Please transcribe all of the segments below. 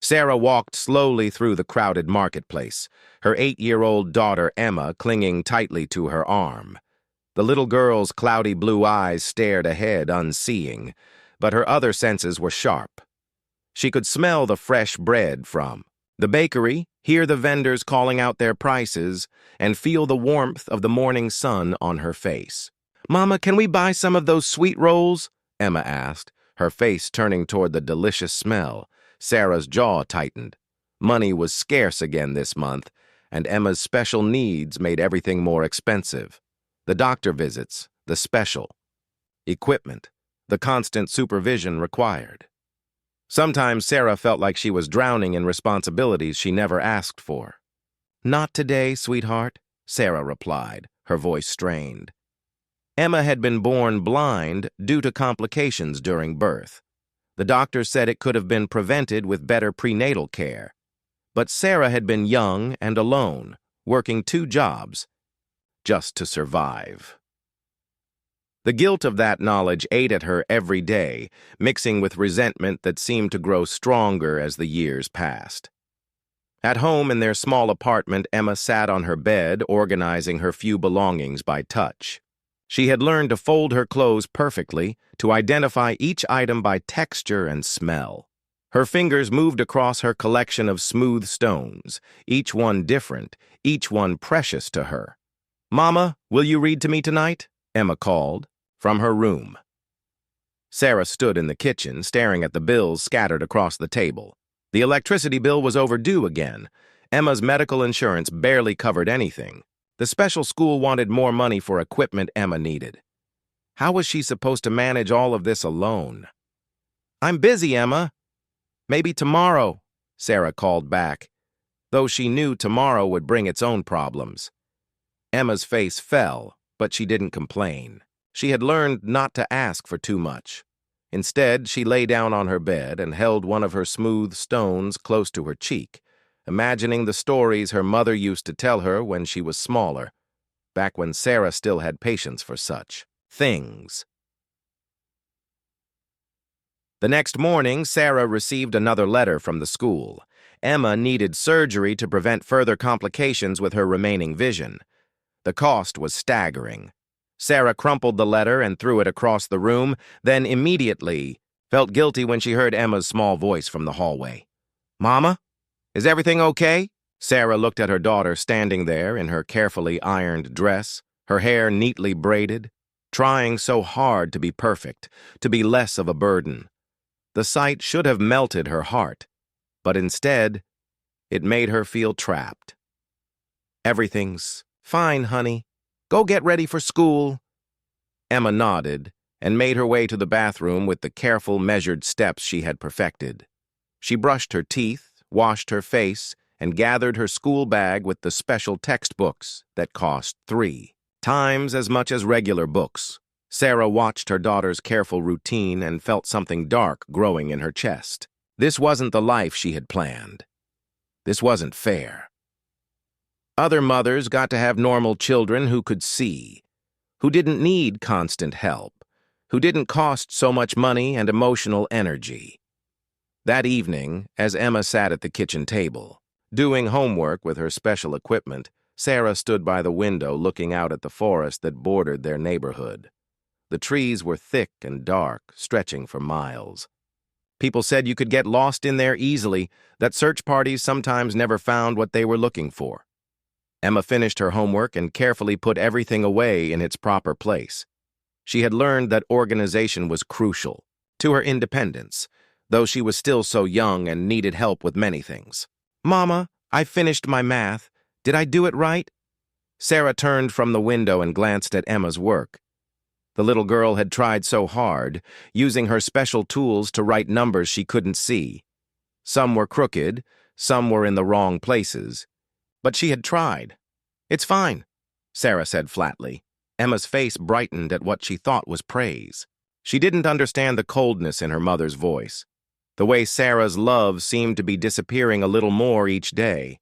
Sarah walked slowly through the crowded marketplace, her 8-year-old daughter Emma clinging tightly to her arm. The little girl's cloudy blue eyes stared ahead, unseeing, but her other senses were sharp. She could smell the fresh bread from the bakery, hear the vendors calling out their prices, and feel the warmth of the morning sun on her face. "Mama, can we buy some of those sweet rolls?" Emma asked, her face turning toward the delicious smell. Sarah's jaw tightened. Money was scarce again this month, and Emma's special needs made everything more expensive. The doctor visits, the special equipment, the constant supervision required. Sometimes Sarah felt like she was drowning in responsibilities she never asked for. "Not today, sweetheart," Sarah replied, her voice strained. Emma had been born blind due to complications during birth. The doctor said it could have been prevented with better prenatal care. But Sarah had been young and alone, working 2 jobs, just to survive. The guilt of that knowledge ate at her every day, mixing with resentment that seemed to grow stronger as the years passed. At home in their small apartment, Emma sat on her bed, organizing her few belongings by touch. She had learned to fold her clothes perfectly, to identify each item by texture and smell. Her fingers moved across her collection of smooth stones, each one different, each one precious to her. "Mama, will you read to me tonight?" Emma called, from her room. Sarah stood in the kitchen, staring at the bills scattered across the table. The electricity bill was overdue again. Emma's medical insurance barely covered anything. The special school wanted more money for equipment Emma needed. How was she supposed to manage all of this alone? "I'm busy, Emma." "Maybe tomorrow," Sarah called back, though she knew tomorrow would bring its own problems. Emma's face fell, but she didn't complain. She had learned not to ask for too much. Instead, she lay down on her bed and held one of her smooth stones close to her cheek, imagining the stories her mother used to tell her when she was smaller, back when Sarah still had patience for such things. The next morning, Sarah received another letter from the school. Emma needed surgery to prevent further complications with her remaining vision. The cost was staggering. Sarah crumpled the letter and threw it across the room, then immediately felt guilty when she heard Emma's small voice from the hallway. "Mama? Is everything okay?" Sarah looked at her daughter standing there in her carefully ironed dress, her hair neatly braided, trying so hard to be perfect, to be less of a burden. The sight should have melted her heart, but instead, it made her feel trapped. "Everything's fine, honey. Go get ready for school." Emma nodded and made her way to the bathroom with the careful, measured steps she had perfected. She brushed her teeth, washed her face, and gathered her school bag with the special textbooks that cost 3 times as much as regular books. Sarah watched her daughter's careful routine and felt something dark growing in her chest. This wasn't the life she had planned. This wasn't fair. Other mothers got to have normal children who could see, who didn't need constant help, who didn't cost so much money and emotional energy. That evening, as Emma sat at the kitchen table, doing homework with her special equipment, Sarah stood by the window looking out at the forest that bordered their neighborhood. The trees were thick and dark, stretching for miles. People said you could get lost in there easily, that search parties sometimes never found what they were looking for. Emma finished her homework and carefully put everything away in its proper place. She had learned that organization was crucial to her independence, though she was still so young and needed help with many things. "Mama, I finished my math. Did I do it right?" Sarah turned from the window and glanced at Emma's work. The little girl had tried so hard, using her special tools to write numbers she couldn't see. Some were crooked, some were in the wrong places. But she had tried. "It's fine," Sarah said flatly. Emma's face brightened at what she thought was praise. She didn't understand the coldness in her mother's voice, the way Sarah's love seemed to be disappearing a little more each day.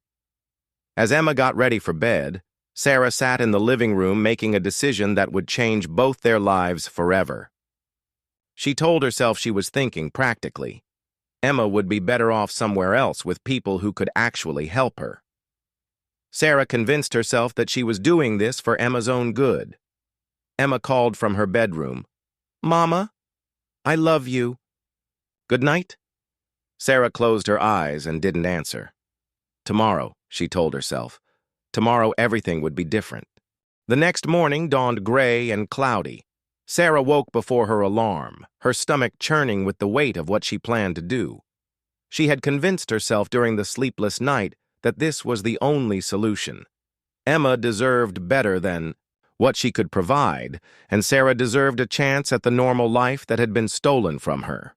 As Emma got ready for bed, Sarah sat in the living room making a decision that would change both their lives forever. She told herself she was thinking practically. Emma would be better off somewhere else with people who could actually help her. Sarah convinced herself that she was doing this for Emma's own good. Emma called from her bedroom. "Mama, I love you. Good night?" Sarah closed her eyes and didn't answer. Tomorrow, she told herself. Tomorrow everything would be different. The next morning dawned gray and cloudy. Sarah woke before her alarm, her stomach churning with the weight of what she planned to do. She had convinced herself during the sleepless night that this was the only solution. Emma deserved better than what she could provide, and Sarah deserved a chance at the normal life that had been stolen from her.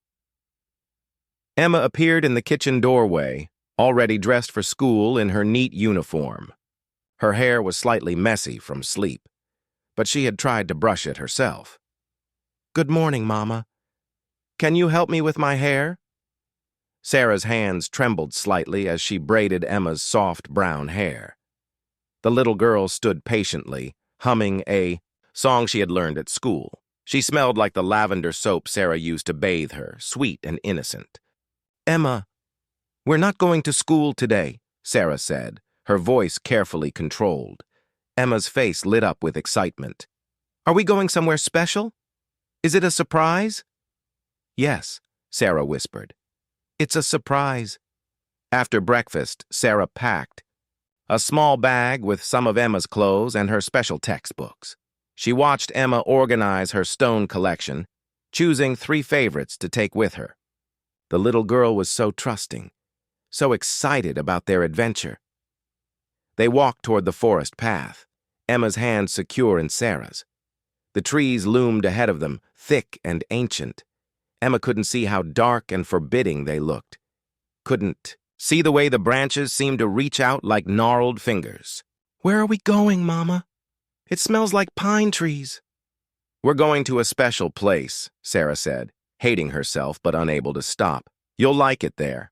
Emma appeared in the kitchen doorway, already dressed for school in her neat uniform. Her hair was slightly messy from sleep, but she had tried to brush it herself. "Good morning, Mama. Can you help me with my hair?" Sarah's hands trembled slightly as she braided Emma's soft brown hair. The little girl stood patiently, humming a song she had learned at school. She smelled like the lavender soap Sarah used to bathe her, sweet and innocent. "Emma, we're not going to school today," Sarah said, her voice carefully controlled. Emma's face lit up with excitement. "Are we going somewhere special? Is it a surprise?" "Yes," Sarah whispered. "It's a surprise." After breakfast, Sarah packed a small bag with some of Emma's clothes and her special textbooks. She watched Emma organize her stone collection, choosing 3 favorites to take with her. The little girl was so trusting, so excited about their adventure. They walked toward the forest path, Emma's hand secure in Sarah's. The trees loomed ahead of them, thick and ancient. Emma couldn't see how dark and forbidding they looked. Couldn't see the way the branches seemed to reach out like gnarled fingers. "Where are we going, Mama? It smells like pine trees." "We're going to a special place," Sarah said, hating herself but unable to stop. "You'll like it there."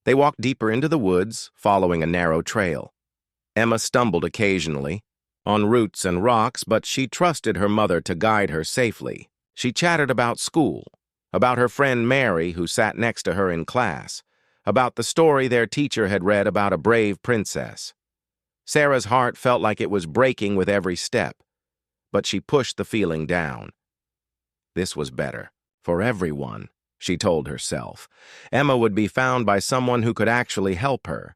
They walked deeper into the woods, following a narrow trail. Emma stumbled occasionally, on roots and rocks, but she trusted her mother to guide her safely. She chatted about school, about her friend Mary who sat next to her in class, about the story their teacher had read about a brave princess. Sarah's heart felt like it was breaking with every step, but she pushed the feeling down. This was better, for everyone, she told herself. Emma would be found by someone who could actually help her.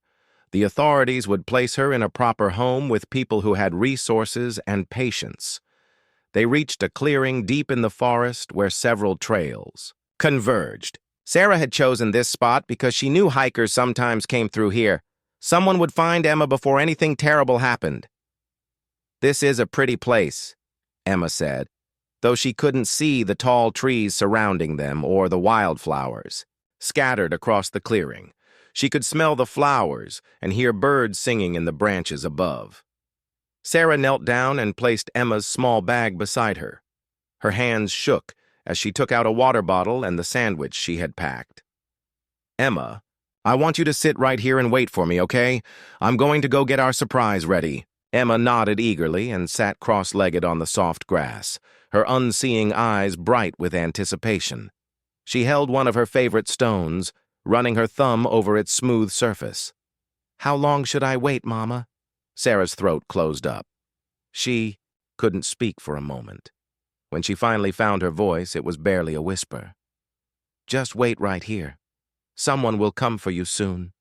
The authorities would place her in a proper home with people who had resources and patience. They reached a clearing deep in the forest where several trails converged. Sarah had chosen this spot because she knew hikers sometimes came through here. Someone would find Emma before anything terrible happened. "This is a pretty place," Emma said, though she couldn't see the tall trees surrounding them or the wildflowers scattered across the clearing. She could smell the flowers and hear birds singing in the branches above. Sarah knelt down and placed Emma's small bag beside her. Her hands shook as she took out a water bottle and the sandwich she had packed. "Emma, I want you to sit right here and wait for me, okay? I'm going to go get our surprise ready." Emma nodded eagerly and sat cross-legged on the soft grass, her unseeing eyes bright with anticipation. She held one of her favorite stones, running her thumb over its smooth surface. "How long should I wait, Mama?" Sarah's throat closed up. She couldn't speak for a moment. When she finally found her voice, it was barely a whisper. "Just wait right here. Someone will come for you soon."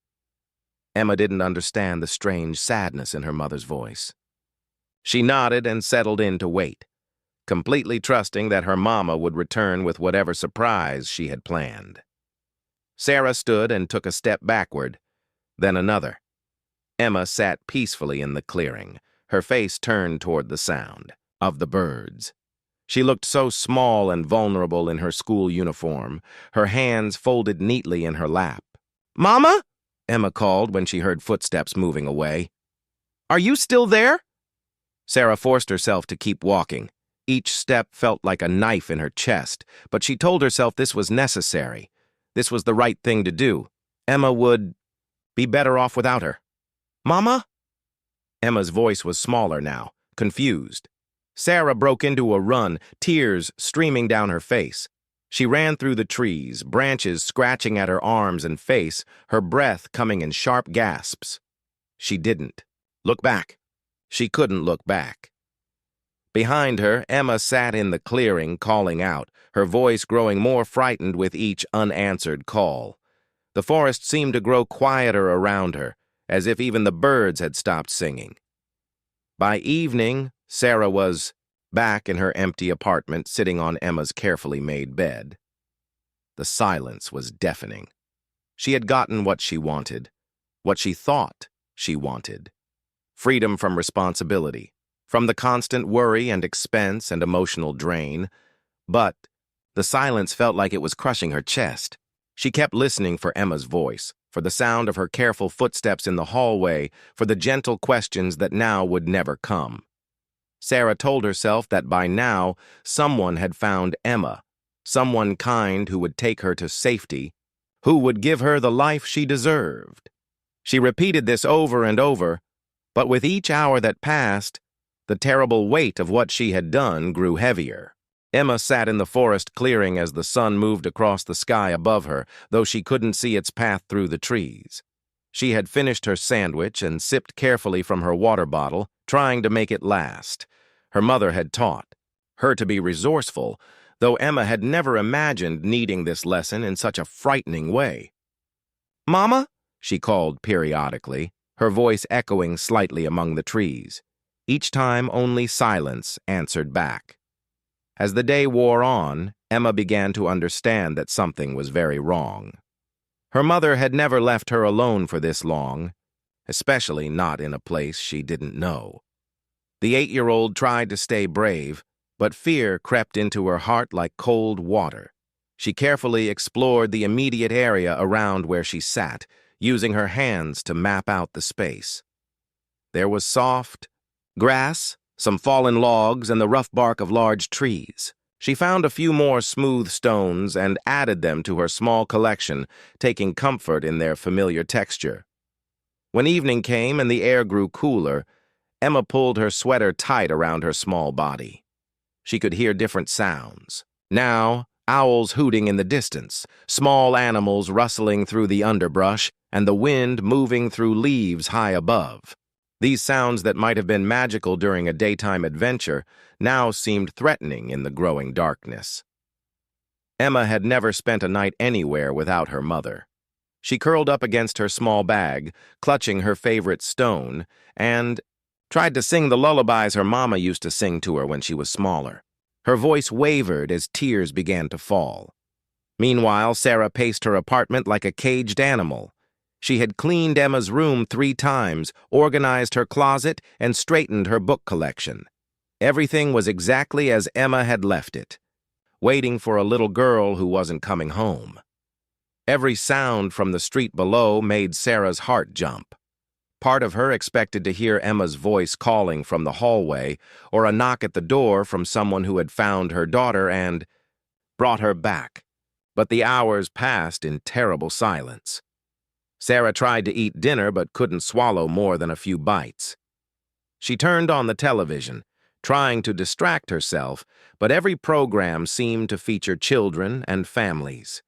Emma didn't understand the strange sadness in her mother's voice. She nodded and settled in to wait, completely trusting that her mama would return with whatever surprise she had planned. Sarah stood and took a step backward, then another. Emma sat peacefully in the clearing, her face turned toward the sound of the birds. She looked so small and vulnerable in her school uniform, her hands folded neatly in her lap. "Mama?" Emma called when she heard footsteps moving away. "Are you still there?" Sarah forced herself to keep walking. Each step felt like a knife in her chest, but she told herself this was necessary. This was the right thing to do. Emma would be better off without her. "Mama?" Emma's voice was smaller now, confused. Sarah broke into a run, tears streaming down her face. She ran through the trees, branches scratching at her arms and face, her breath coming in sharp gasps. She didn't. Look back. She couldn't look back. Behind her, Emma sat in the clearing, calling out, her voice growing more frightened with each unanswered call. The forest seemed to grow quieter around her, as if even the birds had stopped singing. By evening, Sarah was back in her empty apartment, sitting on Emma's carefully made bed. The silence was deafening. She had gotten what she wanted, what she thought she wanted. Freedom from responsibility, from the constant worry and expense and emotional drain. But the silence felt like it was crushing her chest. She kept listening for Emma's voice, for the sound of her careful footsteps in the hallway, for the gentle questions that now would never come. Sarah told herself that by now someone had found Emma, someone kind who would take her to safety, who would give her the life she deserved. She repeated this over and over, but with each hour that passed, the terrible weight of what she had done grew heavier. Emma sat in the forest clearing as the sun moved across the sky above her, though she couldn't see its path through the trees. She had finished her sandwich and sipped carefully from her water bottle, trying to make it last. Her mother had taught her to be resourceful, though Emma had never imagined needing this lesson in such a frightening way. "Mama?" she called periodically, her voice echoing slightly among the trees. Each time only silence answered back. As the day wore on, Emma began to understand that something was very wrong. Her mother had never left her alone for this long, especially not in a place she didn't know. The 8-year-old tried to stay brave, but fear crept into her heart like cold water. She carefully explored the immediate area around where she sat, using her hands to map out the space. There was soft grass, some fallen logs, and the rough bark of large trees. She found a few more smooth stones and added them to her small collection, taking comfort in their familiar texture. When evening came and the air grew cooler, Emma pulled her sweater tight around her small body. She could hear different sounds. Now, owls hooting in the distance, small animals rustling through the underbrush, and the wind moving through leaves high above. These sounds that might have been magical during a daytime adventure now seemed threatening in the growing darkness. Emma had never spent a night anywhere without her mother. She curled up against her small bag, clutching her favorite stone, and tried to sing the lullabies her mama used to sing to her when she was smaller. Her voice wavered as tears began to fall. Meanwhile, Sarah paced her apartment like a caged animal. She had cleaned Emma's room 3 times, organized her closet, and straightened her book collection. Everything was exactly as Emma had left it, waiting for a little girl who wasn't coming home. Every sound from the street below made Sarah's heart jump. Part of her expected to hear Emma's voice calling from the hallway, or a knock at the door from someone who had found her daughter and brought her back. But the hours passed in terrible silence. Sarah tried to eat dinner but couldn't swallow more than a few bites. She turned on the television, trying to distract herself, but every program seemed to feature children and families.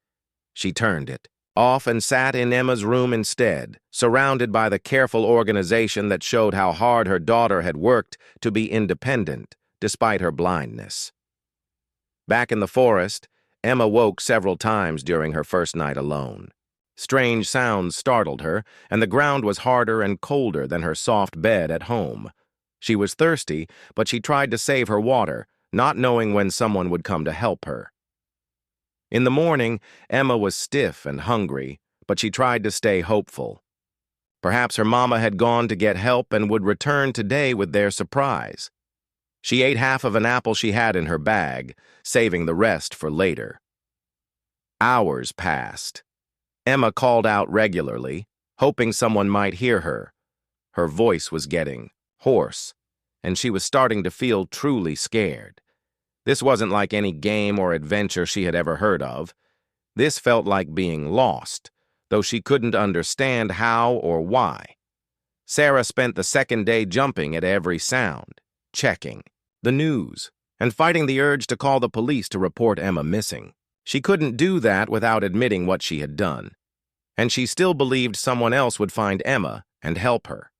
She turned it off and sat in Emma's room instead, surrounded by the careful organization that showed how hard her daughter had worked to be independent, despite her blindness. Back in the forest, Emma woke several times during her first night alone. Strange sounds startled her, and the ground was harder and colder than her soft bed at home. She was thirsty, but she tried to save her water, not knowing when someone would come to help her. In the morning, Emma was stiff and hungry, but she tried to stay hopeful. Perhaps her mama had gone to get help and would return today with their surprise. She ate half of an apple she had in her bag, saving the rest for later. Hours passed. Emma called out regularly, hoping someone might hear her. Her voice was getting hoarse, and she was starting to feel truly scared. This wasn't like any game or adventure she had ever heard of. This felt like being lost, though she couldn't understand how or why. Sarah spent the second day jumping at every sound, checking the news, and fighting the urge to call the police to report Emma missing. She couldn't do that without admitting what she had done, and she still believed someone else would find Emma and help her.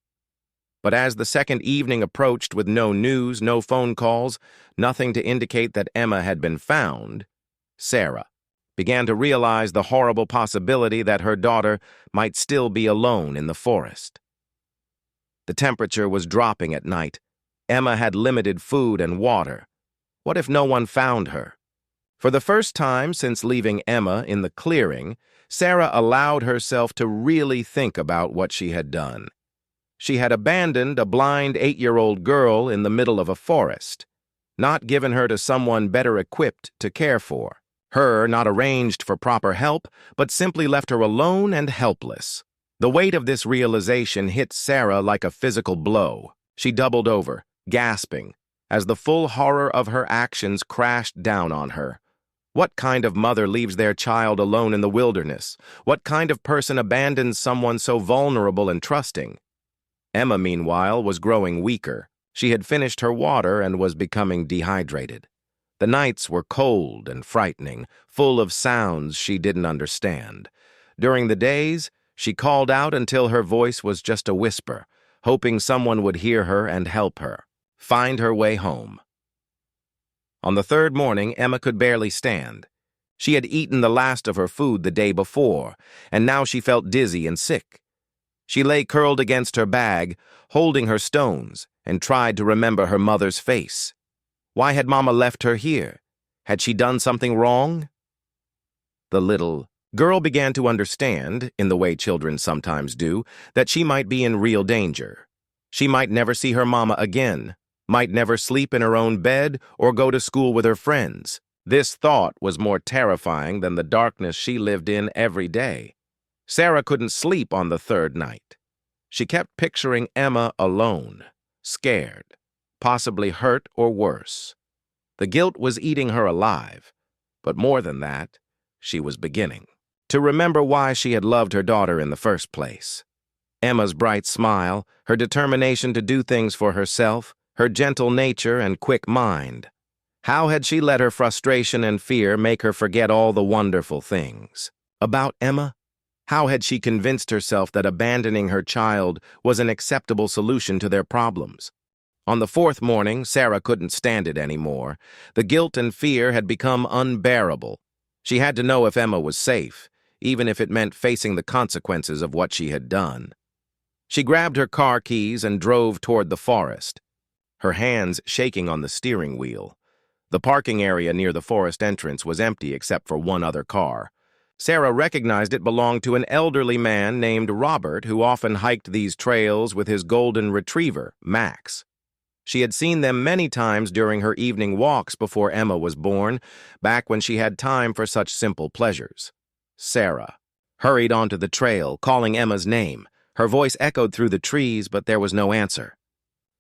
But as the second evening approached with no news, no phone calls, nothing to indicate that Emma had been found, Sarah began to realize the horrible possibility that her daughter might still be alone in the forest. The temperature was dropping at night. Emma had limited food and water. What if no one found her? For the first time since leaving Emma in the clearing, Sarah allowed herself to really think about what she had done. She had abandoned a blind 8-year-old girl in the middle of a forest, not given her to someone better equipped to care for. Her not arranged for proper help, but simply left her alone and helpless. The weight of this realization hit Sarah like a physical blow. She doubled over, gasping, as the full horror of her actions crashed down on her. What kind of mother leaves their child alone in the wilderness? What kind of person abandons someone so vulnerable and trusting? Emma, meanwhile, was growing weaker. She had finished her water and was becoming dehydrated. The nights were cold and frightening, full of sounds she didn't understand. During the days, she called out until her voice was just a whisper, hoping someone would hear her and help her find her way home. On the third morning, Emma could barely stand. She had eaten the last of her food the day before, and now she felt dizzy and sick. She lay curled against her bag, holding her stones, and tried to remember her mother's face. Why had Mama left her here? Had she done something wrong? The little girl began to understand, in the way children sometimes do, that she might be in real danger. She might never see her mama again, might never sleep in her own bed or go to school with her friends. This thought was more terrifying than the darkness she lived in every day. Sarah couldn't sleep on the third night. She kept picturing Emma alone, scared, possibly hurt or worse. The guilt was eating her alive, but more than that, she was beginning to remember why she had loved her daughter in the first place. Emma's bright smile, her determination to do things for herself, her gentle nature and quick mind. How had she let her frustration and fear make her forget all the wonderful things about Emma? How had she convinced herself that abandoning her child was an acceptable solution to their problems? On the fourth morning, Sarah couldn't stand it anymore. The guilt and fear had become unbearable. She had to know if Emma was safe, even if it meant facing the consequences of what she had done. She grabbed her car keys and drove toward the forest, her hands shaking on the steering wheel. The parking area near the forest entrance was empty except for one other car. Sarah recognized it belonged to an elderly man named Robert who often hiked these trails with his golden retriever, Max. She had seen them many times during her evening walks before Emma was born, back when she had time for such simple pleasures. Sarah hurried onto the trail, calling Emma's name. Her voice echoed through the trees, but there was no answer.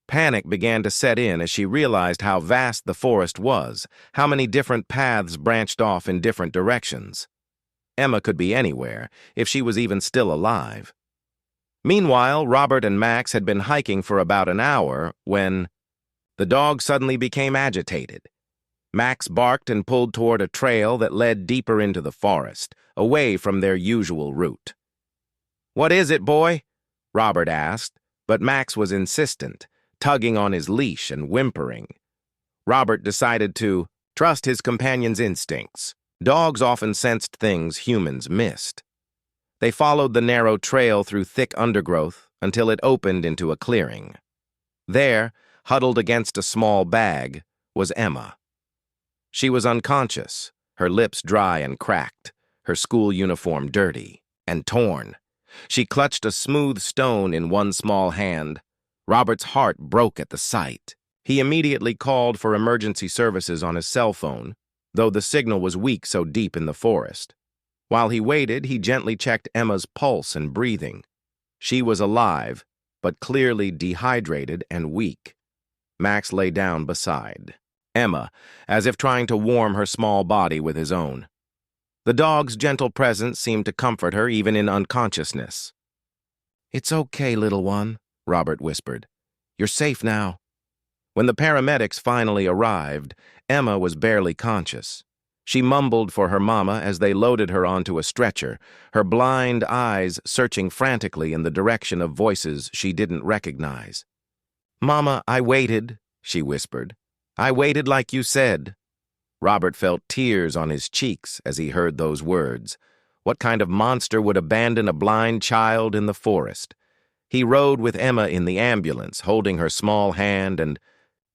Panic began to set in as she realized how vast the forest was, how many different paths branched off in different directions. Emma could be anywhere, if she was even still alive. Meanwhile, Robert and Max had been hiking for about an hour when the dog suddenly became agitated. Max barked and pulled toward a trail that led deeper into the forest, away from their usual route. "What is it, boy?" Robert asked, but Max was insistent, tugging on his leash and whimpering. Robert decided to trust his companion's instincts. Dogs often sensed things humans missed. They followed the narrow trail through thick undergrowth until it opened into a clearing. There, huddled against a small bag, was Emma. She was unconscious, her lips dry and cracked, her school uniform dirty and torn. She clutched a smooth stone in one small hand. Robert's heart broke at the sight. He immediately called for emergency services on his cell phone, though the signal was weak so deep in the forest. While he waited, he gently checked Emma's pulse and breathing. She was alive, but clearly dehydrated and weak. Max lay down beside Emma, as if trying to warm her small body with his own. The dog's gentle presence seemed to comfort her even in unconsciousness. "It's okay, little one," Robert whispered. "You're safe now." When the paramedics finally arrived, Emma was barely conscious. She mumbled for her mama as they loaded her onto a stretcher, her blind eyes searching frantically in the direction of voices she didn't recognize. "Mama, I waited," she whispered. "I waited like you said." Robert felt tears on his cheeks as he heard those words. What kind of monster would abandon a blind child in the forest? He rode with Emma in the ambulance, holding her small hand and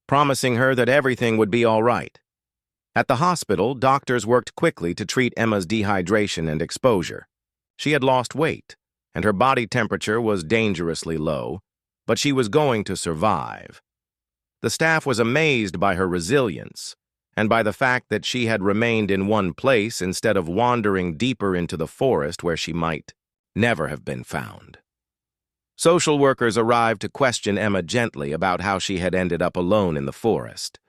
promising her that everything would be all right. At the hospital, doctors worked quickly to treat Emma's dehydration and exposure. She had lost weight, and her body temperature was dangerously low, but she was going to survive. The staff was amazed by her resilience, and by the fact that she had remained in one place instead of wandering deeper into the forest where she might never have been found. Social workers arrived to question Emma gently about how she had ended up alone in the forest.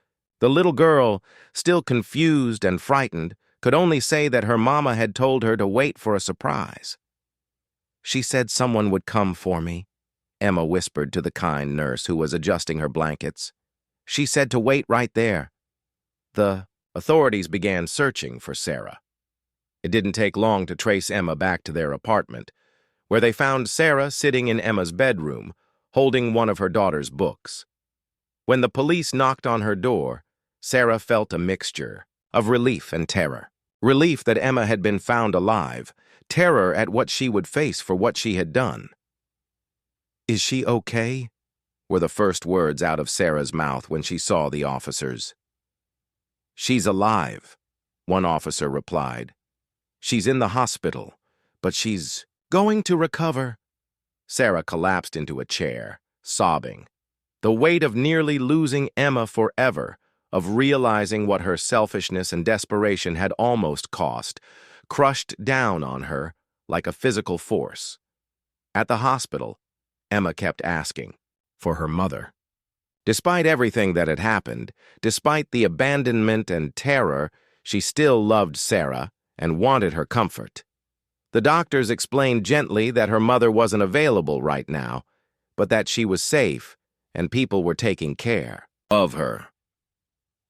The little girl, still confused and frightened, could only say that her mama had told her to wait for a surprise. "She said someone would come for me," Emma whispered to the kind nurse who was adjusting her blankets. "She said to wait right there." The authorities began searching for Sarah. It didn't take long to trace Emma back to their apartment, where they found Sarah sitting in Emma's bedroom, holding one of her daughter's books. When the police knocked on her door, Sarah felt a mixture of relief and terror. Relief that Emma had been found alive, terror at what she would face for what she had done. "Is she okay?" were the first words out of Sarah's mouth when she saw the officers. "She's alive," one officer replied. "She's in the hospital, but she's going to recover." Sarah collapsed into a chair, sobbing. The weight of nearly losing Emma forever, of realizing what her selfishness and desperation had almost cost, crushed down on her like a physical force. At the hospital, Emma kept asking for her mother. Despite everything that had happened, despite the abandonment and terror, she still loved Sarah and wanted her comfort. The doctors explained gently that her mother wasn't available right now, but that she was safe and people were taking care of her.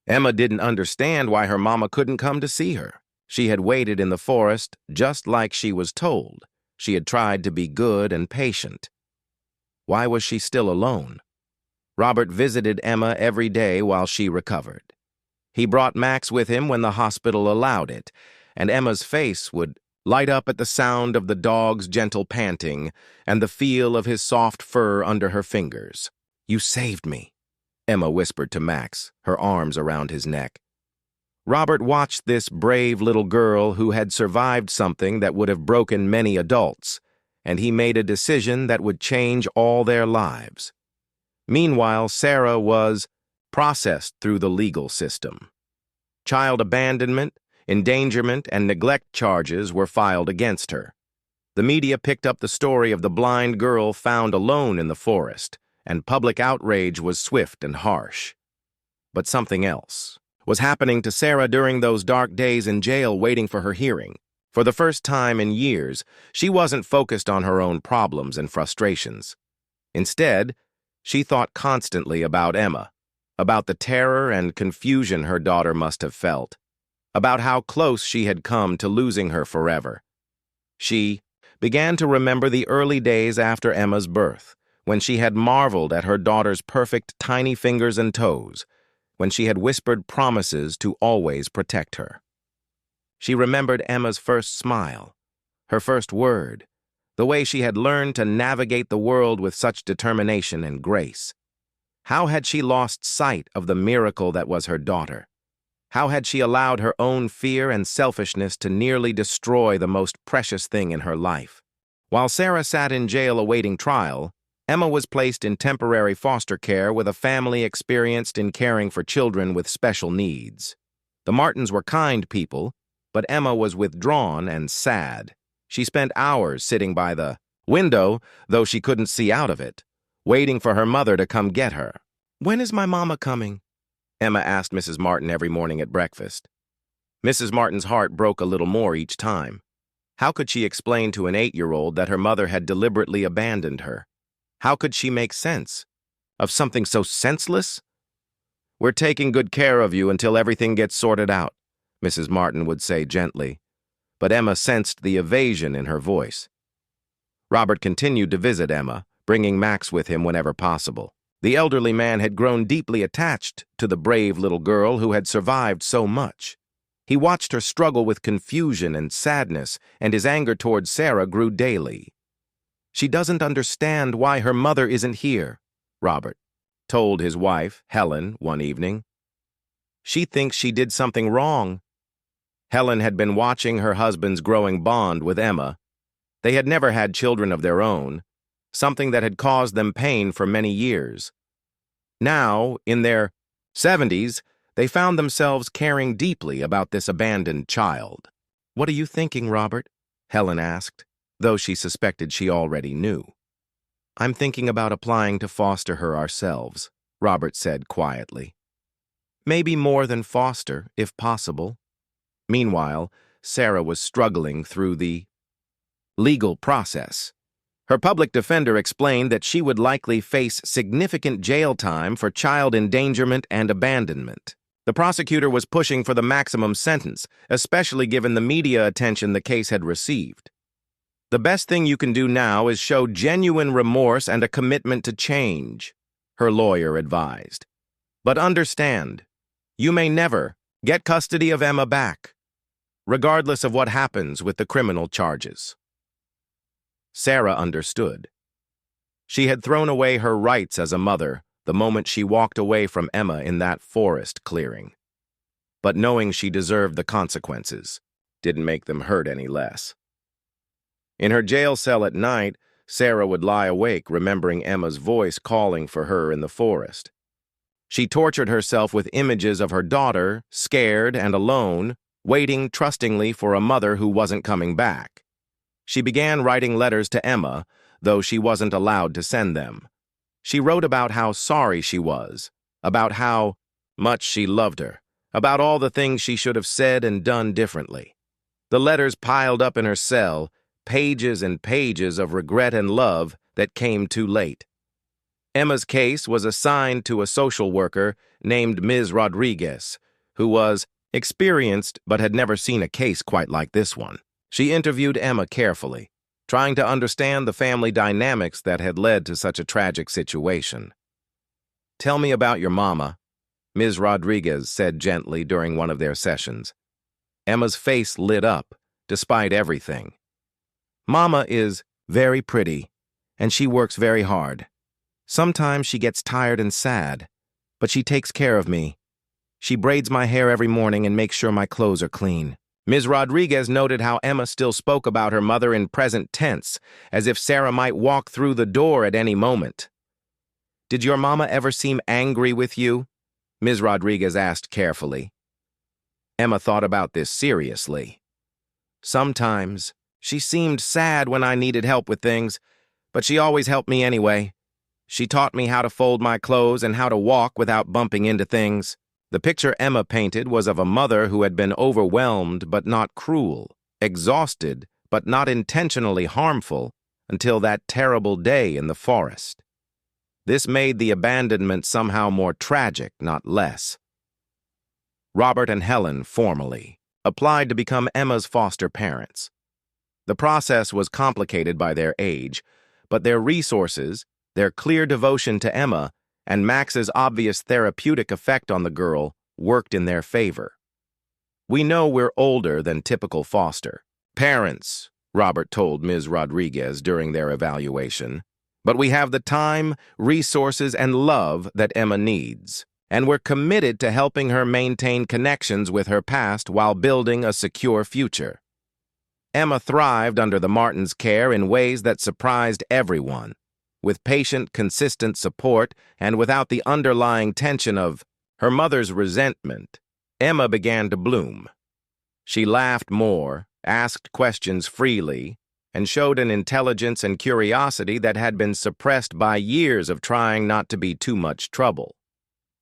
Emma didn't understand why her mama couldn't come to see her. She had waited in the forest just like she was told. She had tried to be good and patient. Why was she still alone? Robert visited Emma every day while she recovered. He brought Max with him when the hospital allowed it, and Emma's face would light up at the sound of the dog's gentle panting and the feel of his soft fur under her fingers. "You saved me," Emma whispered to Max, her arms around his neck. Robert watched this brave little girl who had survived something that would have broken many adults, and he made a decision that would change all their lives. Meanwhile, Sarah was processed through the legal system. Child abandonment, endangerment, and neglect charges were filed against her. The media picked up the story of the blind girl found alone in the forest, and public outrage was swift and harsh. But something else was happening to Sarah during those dark days in jail waiting for her hearing. For the first time in years, she wasn't focused on her own problems and frustrations. Instead, she thought constantly about Emma, about the terror and confusion her daughter must have felt, about how close she had come to losing her forever. She began to remember the early days after Emma's birth, when she had marveled at her daughter's perfect tiny fingers and toes, when she had whispered promises to always protect her. She remembered Emma's first smile, her first word, the way she had learned to navigate the world with such determination and grace. How had she lost sight of the miracle that was her daughter? How had she allowed her own fear and selfishness to nearly destroy the most precious thing in her life? While Sarah sat in jail awaiting trial, Emma was placed in temporary foster care with a family experienced in caring for children with special needs. The Martins were kind people, but Emma was withdrawn and sad. She spent hours sitting by the window, though she couldn't see out of it, waiting for her mother to come get her. "When is my mama coming?" Emma asked Mrs. Martin every morning at breakfast. Mrs. Martin's heart broke a little more each time. How could she explain to an 8-year-old that her mother had deliberately abandoned her? How could she make sense of something so senseless? "We're taking good care of you until everything gets sorted out," Mrs. Martin would say gently, but Emma sensed the evasion in her voice. Robert continued to visit Emma, bringing Max with him whenever possible. The elderly man had grown deeply attached to the brave little girl who had survived so much. He watched her struggle with confusion and sadness, and his anger toward Sarah grew daily. "She doesn't understand why her mother isn't here," Robert told his wife, Helen, one evening. "She thinks she did something wrong." Helen had been watching her husband's growing bond with Emma. They had never had children of their own, something that had caused them pain for many years. Now, in their 70s, they found themselves caring deeply about this abandoned child. "What are you thinking, Robert?" Helen asked, though she suspected she already knew. "I'm thinking about applying to foster her ourselves," Robert said quietly. "Maybe more than foster, if possible." Meanwhile, Sarah was struggling through the legal process. Her public defender explained that she would likely face significant jail time for child endangerment and abandonment. The prosecutor was pushing for the maximum sentence, especially given the media attention the case had received. "The best thing you can do now is show genuine remorse and a commitment to change," her lawyer advised. "But understand, you may never get custody of Emma back, regardless of what happens with the criminal charges." Sarah understood. She had thrown away her rights as a mother the moment she walked away from Emma in that forest clearing. But knowing she deserved the consequences didn't make them hurt any less. In her jail cell at night, Sarah would lie awake remembering Emma's voice calling for her in the forest. She tortured herself with images of her daughter, scared and alone, waiting trustingly for a mother who wasn't coming back. She began writing letters to Emma, though she wasn't allowed to send them. She wrote about how sorry she was, about how much she loved her, about all the things she should have said and done differently. The letters piled up in her cell, pages and pages of regret and love that came too late. Emma's case was assigned to a social worker named Ms. Rodriguez, who was experienced but had never seen a case quite like this one. She interviewed Emma carefully, trying to understand the family dynamics that had led to such a tragic situation. "Tell me about your mama," Ms. Rodriguez said gently during one of their sessions. Emma's face lit up, despite everything. "Mama is very pretty, and she works very hard. Sometimes she gets tired and sad, but she takes care of me. She braids my hair every morning and makes sure my clothes are clean." Ms. Rodriguez noted how Emma still spoke about her mother in present tense, as if Sarah might walk through the door at any moment. "Did your mama ever seem angry with you?" Ms. Rodriguez asked carefully. Emma thought about this seriously. "Sometimes. She seemed sad when I needed help with things, but she always helped me anyway. She taught me how to fold my clothes and how to walk without bumping into things." The picture Emma painted was of a mother who had been overwhelmed but not cruel, exhausted but not intentionally harmful, until that terrible day in the forest. This made the abandonment somehow more tragic, not less. Robert and Helen formally applied to become Emma's foster parents. The process was complicated by their age, but their resources, their clear devotion to Emma, and Max's obvious therapeutic effect on the girl worked in their favor. "We know we're older than typical foster parents," Robert told Ms. Rodriguez during their evaluation, "but we have the time, resources, and love that Emma needs, and we're committed to helping her maintain connections with her past while building a secure future." Emma thrived under the Martins' care in ways that surprised everyone. With patient, consistent support, and without the underlying tension of her mother's resentment, Emma began to bloom. She laughed more, asked questions freely, and showed an intelligence and curiosity that had been suppressed by years of trying not to be too much trouble.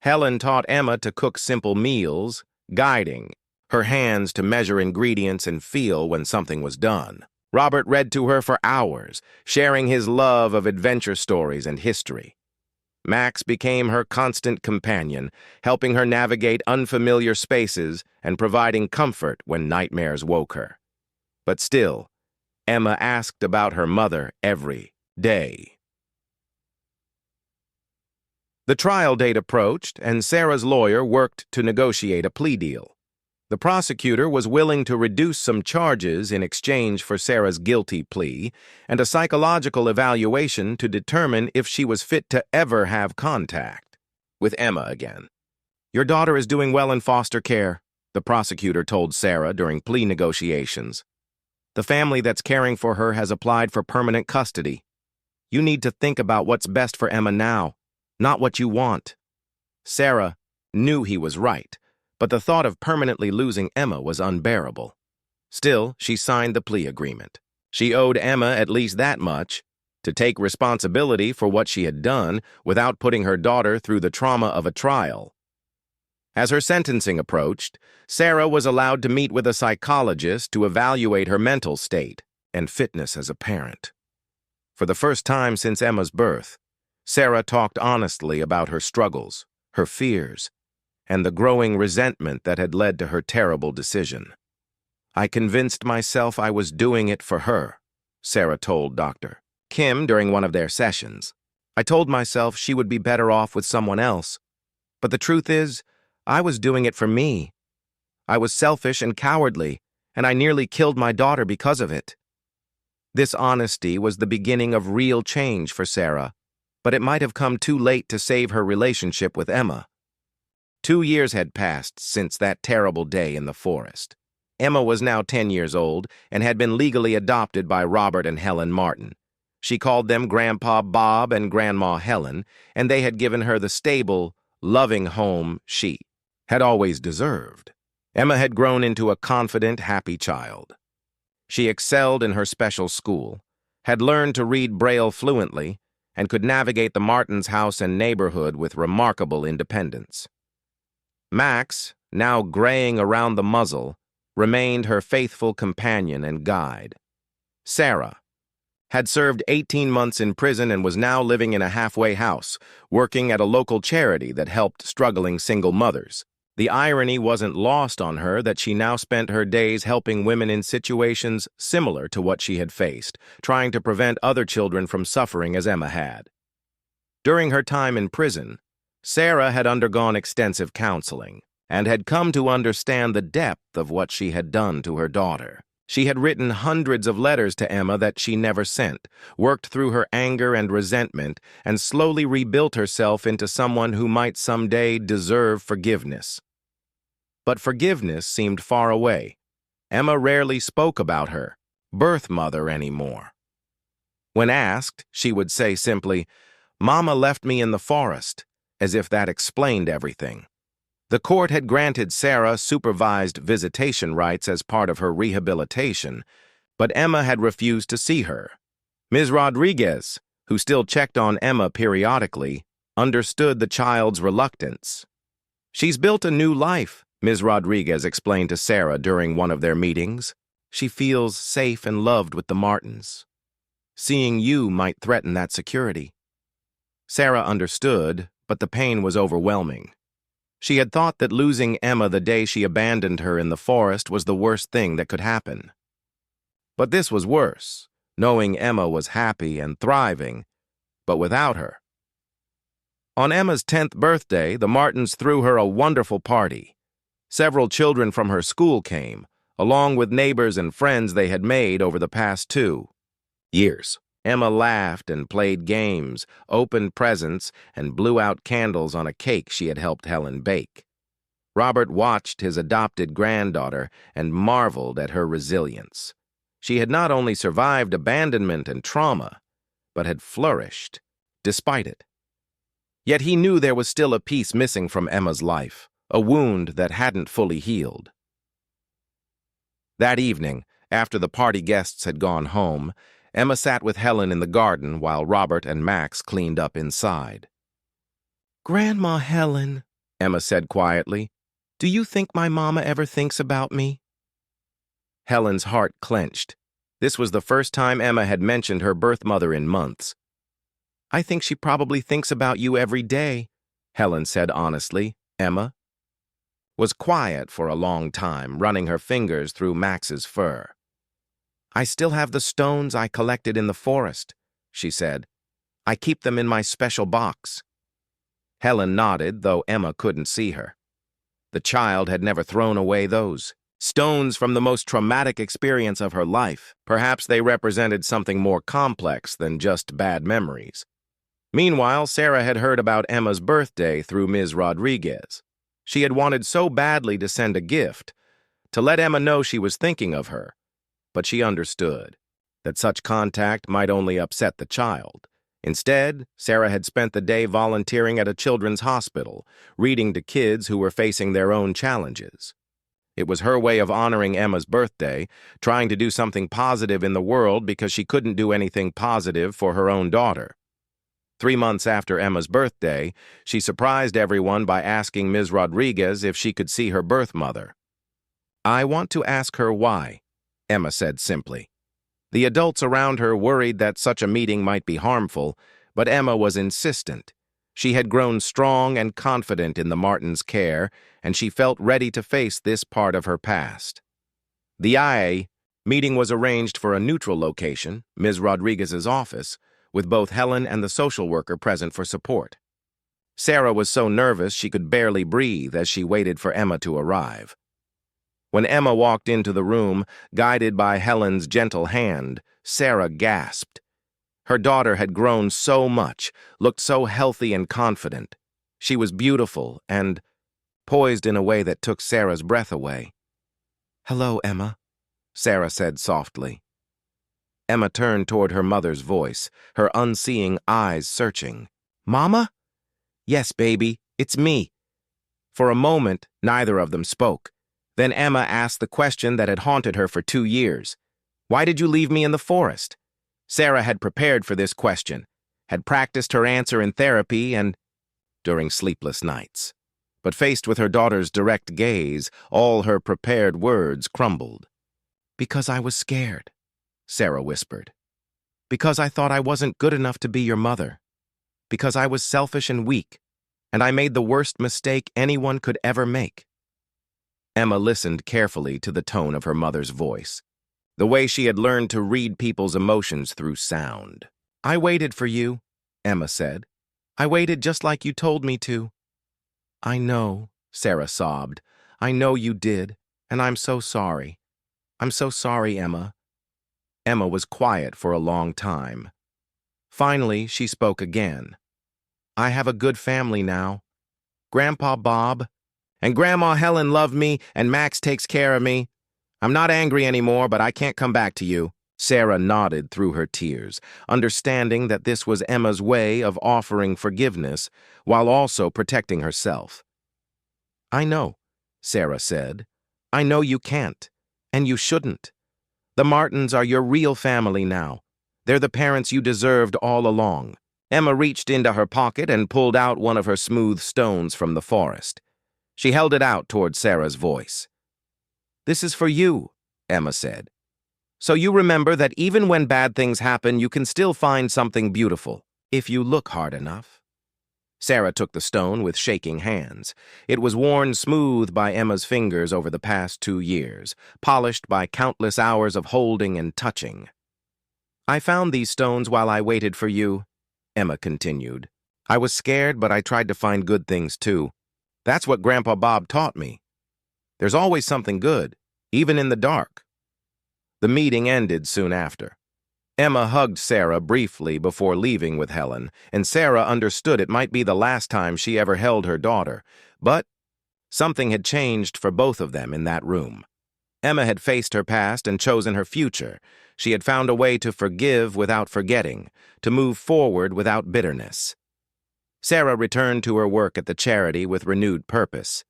Helen taught Emma to cook simple meals, guiding her hands to measure ingredients and feel when something was done. Robert read to her for hours, sharing his love of adventure stories and history. Max became her constant companion, helping her navigate unfamiliar spaces and providing comfort when nightmares woke her. But still, Emma asked about her mother every day. The trial date approached, and Sarah's lawyer worked to negotiate a plea deal. The prosecutor was willing to reduce some charges in exchange for Sarah's guilty plea and a psychological evaluation to determine if she was fit to ever have contact with Emma again. "Your daughter is doing well in foster care," the prosecutor told Sarah during plea negotiations. "The family that's caring for her has applied for permanent custody. You need to think about what's best for Emma now, not what you want." Sarah knew he was right, but the thought of permanently losing Emma was unbearable. Still, she signed the plea agreement. She owed Emma at least that much, to take responsibility for what she had done without putting her daughter through the trauma of a trial. As her sentencing approached, Sarah was allowed to meet with a psychologist to evaluate her mental state and fitness as a parent. For the first time since Emma's birth, Sarah talked honestly about her struggles, her fears, and the growing resentment that had led to her terrible decision. "I convinced myself I was doing it for her," Sarah told Dr. Kim during one of their sessions. "I told myself she would be better off with someone else. But the truth is, I was doing it for me. I was selfish and cowardly, and I nearly killed my daughter because of it." This honesty was the beginning of real change for Sarah, but it might have come too late to save her relationship with Emma. 2 years had passed since that terrible day in the forest. Emma was now 10 years old and had been legally adopted by Robert and Helen Martin. She called them Grandpa Bob and Grandma Helen, and they had given her the stable, loving home she had always deserved. Emma had grown into a confident, happy child. She excelled in her special school, had learned to read Braille fluently, and could navigate the Martins' house and neighborhood with remarkable independence. Max, now graying around the muzzle, remained her faithful companion and guide. Sarah had served 18 months in prison and was now living in a halfway house, working at a local charity that helped struggling single mothers. The irony wasn't lost on her that she now spent her days helping women in situations similar to what she had faced, trying to prevent other children from suffering as Emma had. During her time in prison, Sarah had undergone extensive counseling and had come to understand the depth of what she had done to her daughter. She had written hundreds of letters to Emma that she never sent, worked through her anger and resentment, and slowly rebuilt herself into someone who might someday deserve forgiveness. But forgiveness seemed far away. Emma rarely spoke about her birth mother anymore. When asked, she would say simply, "Mama left me in the forest," as if that explained everything. The court had granted Sarah supervised visitation rights as part of her rehabilitation, but Emma had refused to see her. Ms. Rodriguez, who still checked on Emma periodically, understood the child's reluctance. "She's built a new life," Ms. Rodriguez explained to Sarah during one of their meetings. "She feels safe and loved with the Martins. Seeing you might threaten that security." Sarah understood, but the pain was overwhelming. She had thought that losing Emma the day she abandoned her in the forest was the worst thing that could happen. But this was worse, knowing Emma was happy and thriving, but without her. On Emma's 10th birthday, the Martins threw her a wonderful party. Several children from her school came, along with neighbors and friends they had made over the past 2 years. Emma laughed and played games, opened presents, and blew out candles on a cake she had helped Helen bake. Robert watched his adopted granddaughter and marveled at her resilience. She had not only survived abandonment and trauma, but had flourished despite it. Yet he knew there was still a piece missing from Emma's life, a wound that hadn't fully healed. That evening, after the party guests had gone home, Emma sat with Helen in the garden while Robert and Max cleaned up inside. "Grandma Helen," Emma said quietly, "do you think my mama ever thinks about me?" Helen's heart clenched. This was the first time Emma had mentioned her birth mother in months. I think she probably thinks about you every day, Helen said honestly. Emma was quiet for a long time, running her fingers through Max's fur. I still have the stones I collected in the forest, she said. I keep them in my special box. Helen nodded, though Emma couldn't see her. The child had never thrown away those stones from the most traumatic experience of her life. Perhaps they represented something more complex than just bad memories. Meanwhile, Sarah had heard about Emma's birthday through Ms. Rodriguez. She had wanted so badly to send a gift, to let Emma know she was thinking of her, but she understood that such contact might only upset the child. Instead, Sarah had spent the day volunteering at a children's hospital, reading to kids who were facing their own challenges. It was her way of honoring Emma's birthday, trying to do something positive in the world because she couldn't do anything positive for her own daughter. 3 months after Emma's birthday, she surprised everyone by asking Ms. Rodriguez if she could see her birth mother. I want to ask her why, Emma said simply. The adults around her worried that such a meeting might be harmful, but Emma was insistent. She had grown strong and confident in the Martins' care, and she felt ready to face this part of her past. The meeting was arranged for a neutral location, Ms. Rodriguez's office, with both Helen and the social worker present for support. Sarah was so nervous she could barely breathe as she waited for Emma to arrive. When Emma walked into the room, guided by Helen's gentle hand, Sarah gasped. Her daughter had grown so much, looked so healthy and confident. She was beautiful and poised in a way that took Sarah's breath away. "Hello, Emma," Sarah said softly. Emma turned toward her mother's voice, her unseeing eyes searching. "Mama?" "Yes, baby, it's me." For a moment, neither of them spoke. Then Emma asked the question that had haunted her for 2 years. "Why did you leave me in the forest?" Sarah had prepared for this question, had practiced her answer in therapy and during sleepless nights. But faced with her daughter's direct gaze, all her prepared words crumbled. "Because I was scared," Sarah whispered. "Because I thought I wasn't good enough to be your mother. Because I was selfish and weak, and I made the worst mistake anyone could ever make." Emma listened carefully to the tone of her mother's voice, the way she had learned to read people's emotions through sound. "I waited for you," Emma said. "I waited just like you told me to." "I know," Sarah sobbed. "I know you did, and I'm so sorry. I'm so sorry, Emma." Emma was quiet for a long time. Finally, she spoke again. "I have a good family now. Grandpa Bob and Grandma Helen love me, and Max takes care of me. I'm not angry anymore, but I can't come back to you." Sarah nodded through her tears, understanding that this was Emma's way of offering forgiveness while also protecting herself. "I know," Sarah said. "I know you can't, and you shouldn't. The Martins are your real family now. They're the parents you deserved all along." Emma reached into her pocket and pulled out one of her smooth stones from the forest. She held it out toward Sarah's voice. "This is for you," Emma said. "So you remember that even when bad things happen, you can still find something beautiful, if you look hard enough." Sarah took the stone with shaking hands. It was worn smooth by Emma's fingers over the past 2 years, polished by countless hours of holding and touching. "I found these stones while I waited for you," Emma continued. "I was scared, but I tried to find good things too. That's what Grandpa Bob taught me. There's always something good, even in the dark." The meeting ended soon after. Emma hugged Sarah briefly before leaving with Helen, and Sarah understood it might be the last time she ever held her daughter. But something had changed for both of them in that room. Emma had faced her past and chosen her future. She had found a way to forgive without forgetting, to move forward without bitterness. Sarah returned to her work at the charity with renewed purpose.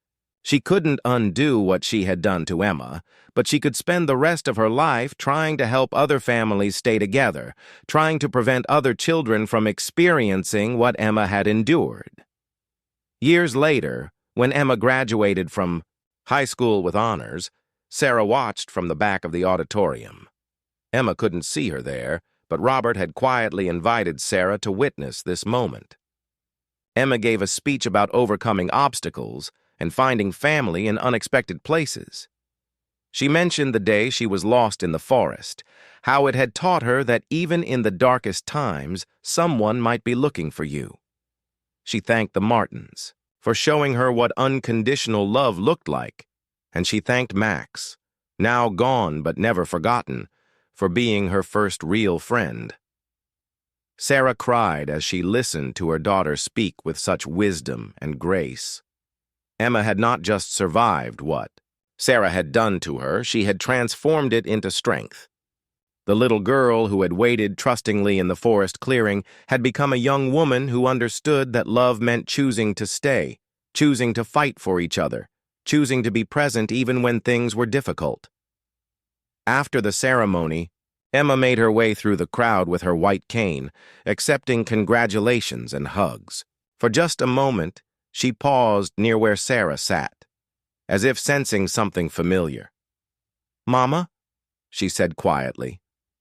She couldn't undo what she had done to Emma, but she could spend the rest of her life trying to help other families stay together, trying to prevent other children from experiencing what Emma had endured. Years later, when Emma graduated from high school with honors, Sarah watched from the back of the auditorium. Emma couldn't see her there, but Robert had quietly invited Sarah to witness this moment. Emma gave a speech about overcoming obstacles and finding family in unexpected places. She mentioned the day she was lost in the forest, how it had taught her that even in the darkest times, someone might be looking for you. She thanked the Martins for showing her what unconditional love looked like, and she thanked Max, now gone but never forgotten, for being her first real friend. Sarah cried as she listened to her daughter speak with such wisdom and grace. Emma had not just survived what Sarah had done to her, she had transformed it into strength. The little girl who had waited trustingly in the forest clearing had become a young woman who understood that love meant choosing to stay, choosing to fight for each other, choosing to be present even when things were difficult. After the ceremony, Emma made her way through the crowd with her white cane, accepting congratulations and hugs. For just a moment, she paused near where Sarah sat, as if sensing something familiar. "Mama?" she said quietly,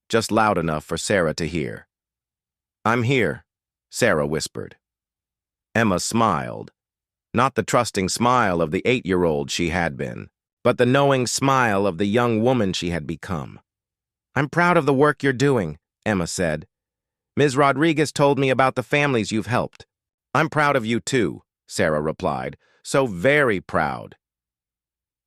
just loud enough for Sarah to hear. "I'm here," Sarah whispered. Emma smiled, not the trusting smile of the 8-year-old she had been, but the knowing smile of the young woman she had become. "I'm proud of the work you're doing," Emma said. "Ms. Rodriguez told me about the families you've helped." "I'm proud of you too," Sarah replied. "So very proud."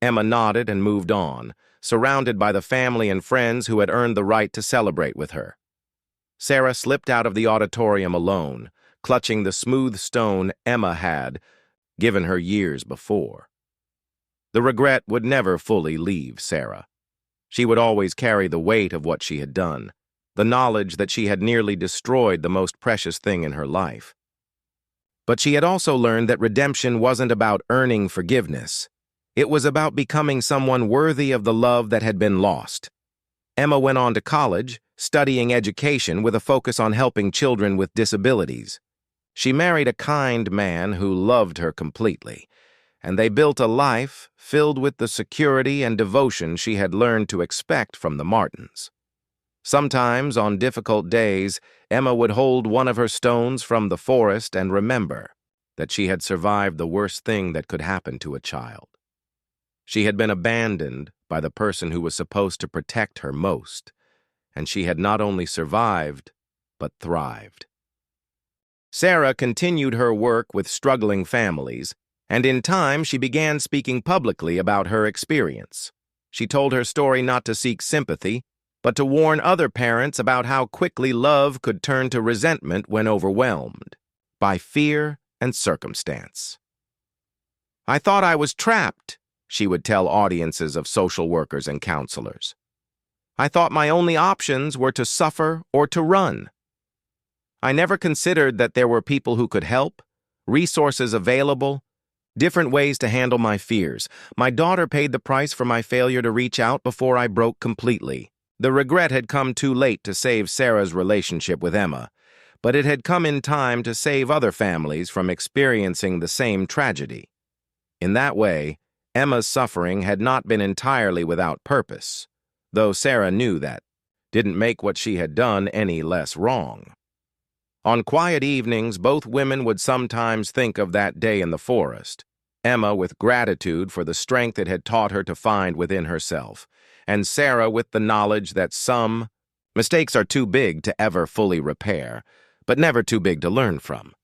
Emma nodded and moved on, surrounded by the family and friends who had earned the right to celebrate with her. Sarah slipped out of the auditorium alone, clutching the smooth stone Emma had given her years before. The regret would never fully leave Sarah. She would always carry the weight of what she had done, the knowledge that she had nearly destroyed the most precious thing in her life. But she had also learned that redemption wasn't about earning forgiveness. It was about becoming someone worthy of the love that had been lost. Emma went on to college, studying education with a focus on helping children with disabilities. She married a kind man who loved her completely, and they built a life filled with the security and devotion she had learned to expect from the Martins. Sometimes, on difficult days, Emma would hold one of her stones from the forest and remember that she had survived the worst thing that could happen to a child. She had been abandoned by the person who was supposed to protect her most, and she had not only survived, but thrived. Sarah continued her work with struggling families, and in time she began speaking publicly about her experience. She told her story not to seek sympathy, but to warn other parents about how quickly love could turn to resentment when overwhelmed by fear and circumstance. "I thought I was trapped," she would tell audiences of social workers and counselors. "I thought my only options were to suffer or to run. I never considered that there were people who could help, resources available, different ways to handle my fears. My daughter paid the price for my failure to reach out before I broke completely." The regret had come too late to save Sarah's relationship with Emma, but it had come in time to save other families from experiencing the same tragedy. In that way, Emma's suffering had not been entirely without purpose, though Sarah knew that didn't make what she had done any less wrong. On quiet evenings, both women would sometimes think of that day in the forest, Emma with gratitude for the strength it had taught her to find within herself, and Sarah with the knowledge that some mistakes are too big to ever fully repair, but never too big to learn from.